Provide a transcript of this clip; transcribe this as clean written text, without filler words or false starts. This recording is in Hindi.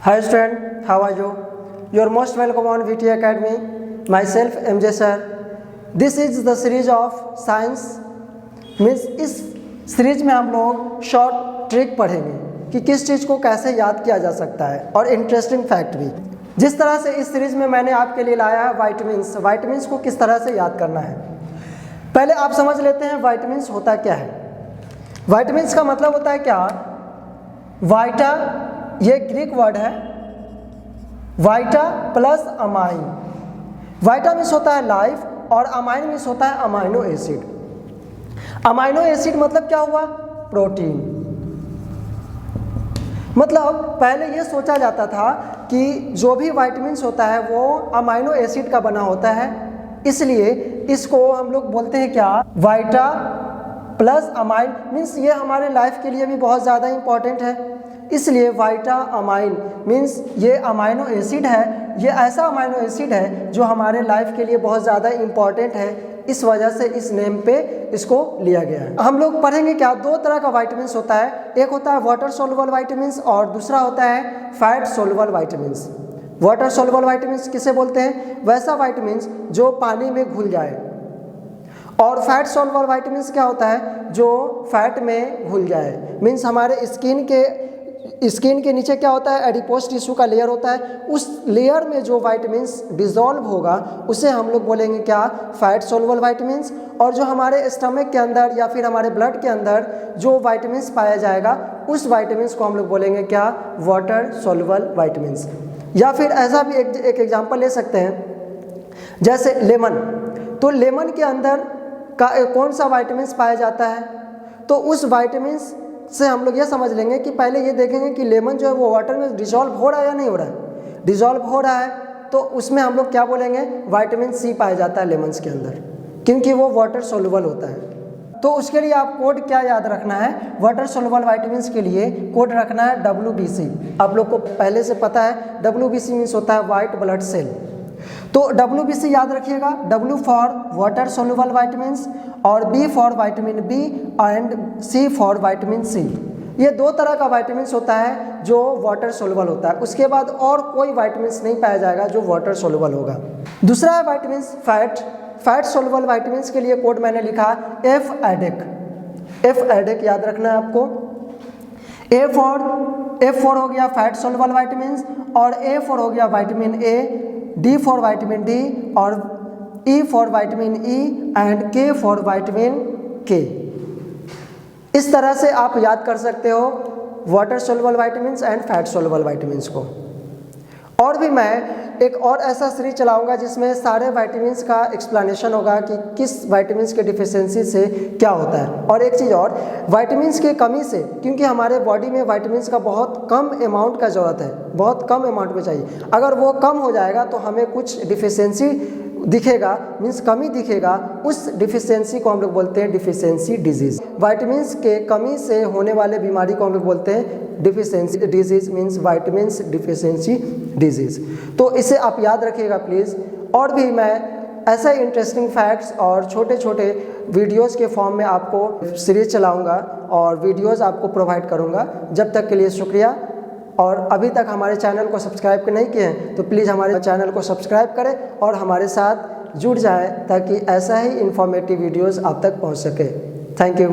Hi student, how are you? You're most welcome on VT Academy. Myself MJ sir. This is the series of science. Means इस सीरीज में हम लोग शॉर्ट ट्रिक पढ़ेंगे कि किस चीज़ को कैसे याद किया जा सकता है और इंटरेस्टिंग फैक्ट भी। जिस तरह से इस सीरीज में मैंने आपके लिए लाया है वाइटामिन्स को किस तरह से याद करना है। पहले आप समझ लेते हैं वाइटामिन्स होता क्या है। वाइटामिन्स का मतलब होता है क्या, वाइटा ये ग्रीक वर्ड है, वाइटा प्लस अमाइन। वाइटा मीन्स होता है लाइफ और अमाइन मीन्स होता है अमाइनो एसिड। अमाइनो एसिड मतलब क्या हुआ, प्रोटीन। मतलब पहले ये सोचा जाता था कि जो भी वाइटामिन्स होता है वो अमाइनो एसिड का बना होता है, इसलिए इसको हम लोग बोलते हैं क्या, वाइटा प्लस अमाइन। मीन्स ये हमारे लाइफ के लिए भी बहुत ज़्यादा इंपॉर्टेंट है, इसलिए वाइटा अमाइन मीन्स ये अमाइनो एसिड है। ये ऐसा अमाइनो एसिड है जो हमारे लाइफ के लिए बहुत ज़्यादा इंपॉर्टेंट है, इस वजह से इस नेम पे इसको लिया गया है। हम लोग पढ़ेंगे क्या, दो तरह का वाइटामिन्स होता है, एक होता है वाटर सोलुबल वाइटामिन्स और दूसरा होता है fat soluble vitamins. Water soluble vitamins किसे बोलते हैं, वैसा वाइटामिन्स जो पानी में घुल जाए, और फैट सोलुबल वाइटामिन्स क्या होता है, जो फैट में घुल जाए। मीन्स हमारे स्किन के नीचे क्या होता है, एडिपोस टिश्यू का लेयर होता है, उस लेयर में जो वाइटामिन्स डिसॉल्व होगा उसे हम लोग बोलेंगे क्या, फैट सोलुबल वाइटामिन्स। और जो हमारे स्टमक के अंदर या फिर हमारे ब्लड के अंदर जो वाइटामिन्स पाया जाएगा उस वाइटामिन्स को हम लोग बोलेंगे क्या, वाटर सोलुबल वाइटामिन्स। या फिर ऐसा भी एक एग्जांपल ले सकते हैं, जैसे लेमन। तो लेमन के अंदर का कौन सा वाइटामिन्स पाया जाता है, तो उस वाइटामिन्स से हम लोग ये समझ लेंगे कि पहले ये देखेंगे कि लेमन जो है वो वाटर में डिसॉल्व हो रहा है या नहीं हो रहा है। डिसॉल्व हो रहा है तो उसमें हम लोग क्या बोलेंगे, विटामिन सी पाया जाता है लेमन्स के अंदर, क्योंकि वो वाटर सोलुबल होता है। तो उसके लिए आप कोड क्या याद रखना है, वाटर सोलुबल वाइटामिन्स के लिए कोड रखना है WBC। आप लोग को पहले से पता है WBC मीन्स होता है वाइट ब्लड सेल। तो WBC याद रखिएगा, W for water soluble vitamins और B for vitamin B and C for vitamin C। ये दो तरह का वाइटामिन्स होता है जो वाटर सोलुबल होता है, उसके बाद और कोई वाइटामिन्स नहीं पाया जाएगा जो वाटर सोलुबल होगा। दूसरा है वाइटामिन्स फैट सोलुबल वाइटामिन्स के लिए कोड मैंने लिखा F एडेक याद रखना है आपको। F फॉर हो गया फैट सोलुबल वाइटामिन्स और A फॉर हो गया vitamin A, D for vitamin D और E for vitamin E and K for vitamin K। इस तरह से आप याद कर सकते हो water soluble vitamins and fat soluble vitamins को। और भी मैं एक और ऐसा सीरीज चलाऊंगा जिसमें सारे वाइटामिन्स का एक्सप्लेनेशन होगा कि किस वाइटामिन्स के डिफिशियंसी से क्या होता है। और एक चीज़ और, वाइटामिन्स की कमी से, क्योंकि हमारे बॉडी में वाइटामिन्स का बहुत कम अमाउंट का ज़रूरत है, बहुत कम अमाउंट में चाहिए, अगर वो कम हो जाएगा तो हमें कुछ डिफिशियंसी दिखेगा, मीन्स कमी दिखेगा, उस डिफिशियंसी को हम लोग बोलते हैं डिफिशियंसी डिजीज। वाइटामिन्स के कमी से होने वाले बीमारी को हम लोग बोलते हैं deficiency disease, means vitamins deficiency disease. तो इसे आप याद रखिएगा प्लीज़। और भी मैं ऐसे इंटरेस्टिंग फैक्ट्स और छोटे छोटे वीडियोस के फॉर्म में आपको सीरीज चलाऊंगा और वीडियोस आपको प्रोवाइड करूंगा। जब तक के लिए शुक्रिया। और अभी तक हमारे चैनल को सब्सक्राइब नहीं किए हैं तो प्लीज़ हमारे चैनल को सब्सक्राइब करें और हमारे साथ जुड़ जाएं ताकि ऐसा ही इंफॉर्मेटिव वीडियोस आप तक पहुंच सके। Thank you.